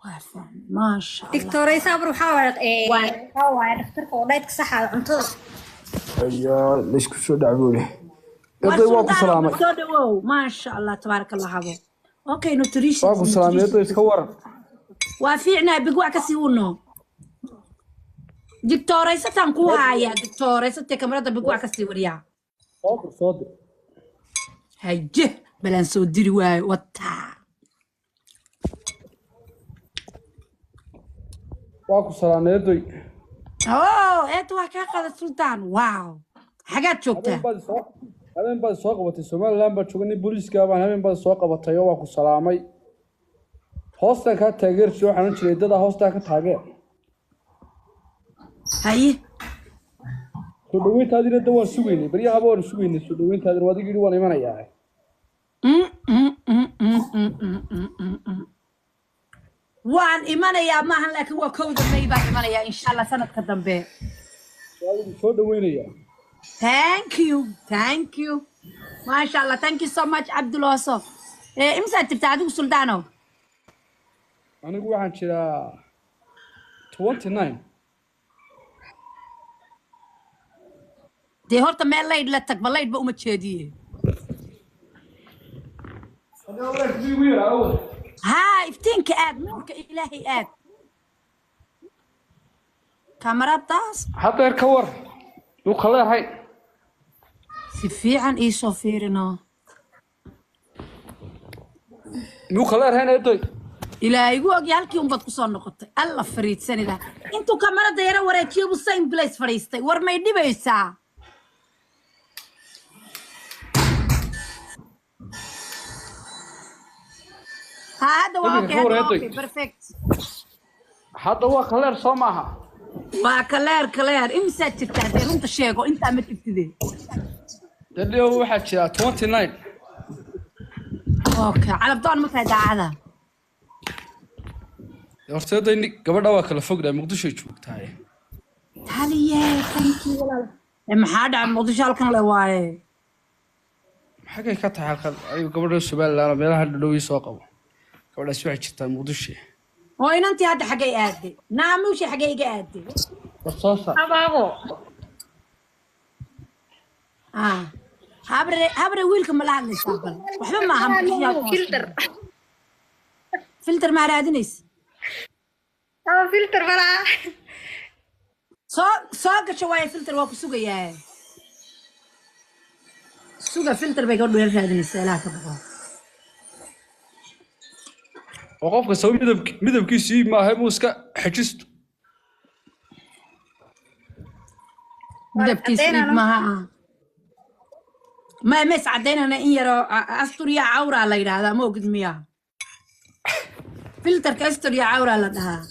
وافهم ما شاء الله دكتوري صبر حاول حاول دكتورك ودايتك صح على عنتظر يا ليش كل شو دعبولي يطي واكو والسلطان سلامي وكسودو ما شاء الله تبارك الله حبو اوكي نوتريشن واكو سلامي يطي يتكور وافيعنا بقوا كسيونو دكتوري ستان كوها يا دكتوري ستة كاميرا بقوا كسيوريا صادق هجه بلان سوديري واي وطا واكو سلامي يطي اوه انت واكا قاد السلطان واو حاجات شوكتا habeen baad soo qabatay Soomaaliland baad joogay booliiska baan habeen baad soo qabatay oo waa ku salaamay hoostan ka taageersi waxaan u jiray dad hoostan ka taageer هاي soo dhaweyntaadina dad waan sugeynay bariyaha waan sugeynay soo dhaweyntaadina waad igiri waan imanayaa وان إيمانيا ما هن لكن وكود ميبا إيمانيا إن شاء الله سنة كدنبه soo dhaweynaya thank you ما شاء الله thank you so much عبد الوصف إمتى تبتعدوا سلطانو anigu waxaan jiraa 29 دي هورتا ما لايد لا تك بلايد بقوم تشاديه ها افتينك آد منك إلهي آد كاميرات طاس hadda yar ka war uu khaleehay سفي عن إيه صفيرنا uu khaleehay eedoy إلهي يقول يالكي يوم بتكسر نقطة الله فريد سنة ده انتو كاميرا دايرة وريتيو بسين بلايس فريستي ورما يدي بيسا هذا واقع بيرفكت hadda waa khaleer soo maaha وكلير امسى تبتدي انت شيغو انت ما تبتدي dadii waxaa jira 29 اوكي على بدون ما تدعى horteeda gabadha waa kala fogdaa muqdisho joogtaay هاليه ثانك يو والله maxaa dhac muqdisho halkan le waaye xagay ka tahay halkan ay gabadha Soomaaliland meelaha dhadhow soo qabo gabadhaas waxay jirtaa muqdisho oo inantii hadda xagay aaday naamushi xagay iga aaday wasoosa أبابو habre wiilka ma la hadlaysaa bal waxba ma aha filter ma raadinays فلتر بلا soo gasho waaye filter waa ku sugayaa suga filter bay gabadhu yar raadinaysaa ilaa ka baqo oo qofka soo midabkiisu ma aha muuska xajisto midabkiisu maaha ما مس عدينا إن يرى أستوريا عورة لا يرى ما وجد مياه فلتر كأستوريا عورة لا ده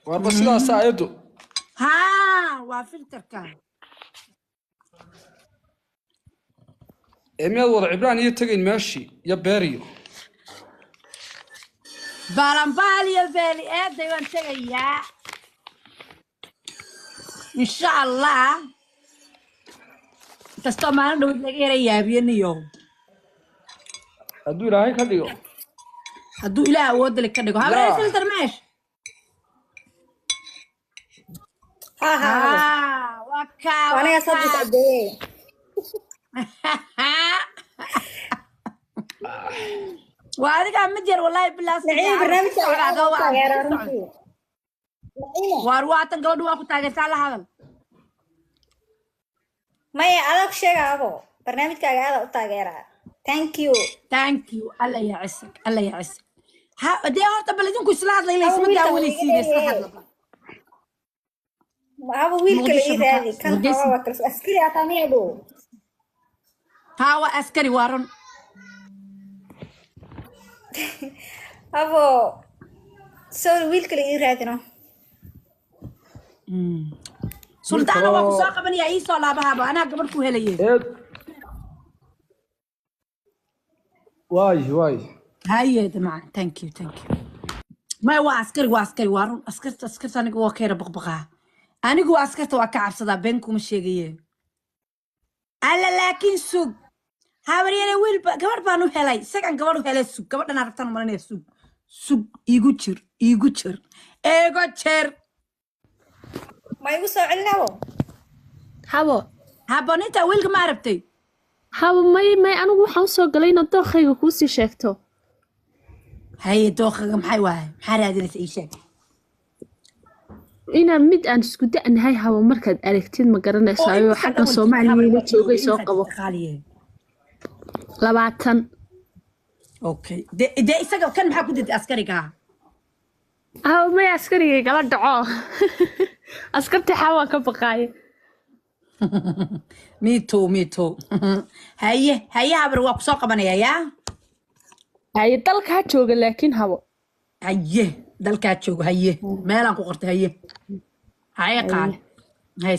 warba sidaas ayadu ها وفلتر كان eemiyad wada cibraan iyo tagayn meeshii iyo beeriyo بالي دايما تغيا إن شاء الله تستمع له تلاقي يا بينيو hadduu ilaahay ka dhigo هدو إلى أود لك كده هذا فلتر ماشي وكا وأنا صدق قديه وهذا كان مدير والله بالله نعيم برنامج وارواحة قولوا واخو تاجر على هذا ما أدق شيء أبو برنامج كذا أتاجرها thank you الله يعسك الله يعسك ها دي هرت بلدين كل سلاح ليلى اسمه داولي سينس أبو ويل كله هذه كان هو وكل أسكري أتاني أبو هاو عسكري وارن أبو سو ويل كله هذه سلطان واقو ساقة بني عيسى ولا بهابا أنا قبل كوهلية واي هاي يا جماعة ثانك يو ما هو عسكري وارن عسكرت أنا جوا كير بقبقها أنا جوا عسكرت وأكعب صدا بينكم الشيء ألا لكن سوق habaryare wiil gabadh baan u helay isagan gabadh u helay sug gabadhan aragtan malanay sug igu jir eego jeer ma igu soo celinabo habo haboninta wiilka ma arabtay habo may anigu waxaan soo galay inaad dookhayga kuu sii sheegto haye dookhayga maxay waaye maxaa raadinaysa ii sheeg inaan mid aan isku da'nahay habo markaad aragtid ma garanaysaayoo xagga Soomaaliya la joogay soo qabo 20 okay de isaga kan maxaa ku diday askariga may askariga gala dhaco askarta xawaan ka baqaay me too haye habar waa ku soo qabanaya yaa haye dalka jooga laakiin habo haye dalka jooga haye meelaan ku qortay haye qaal haye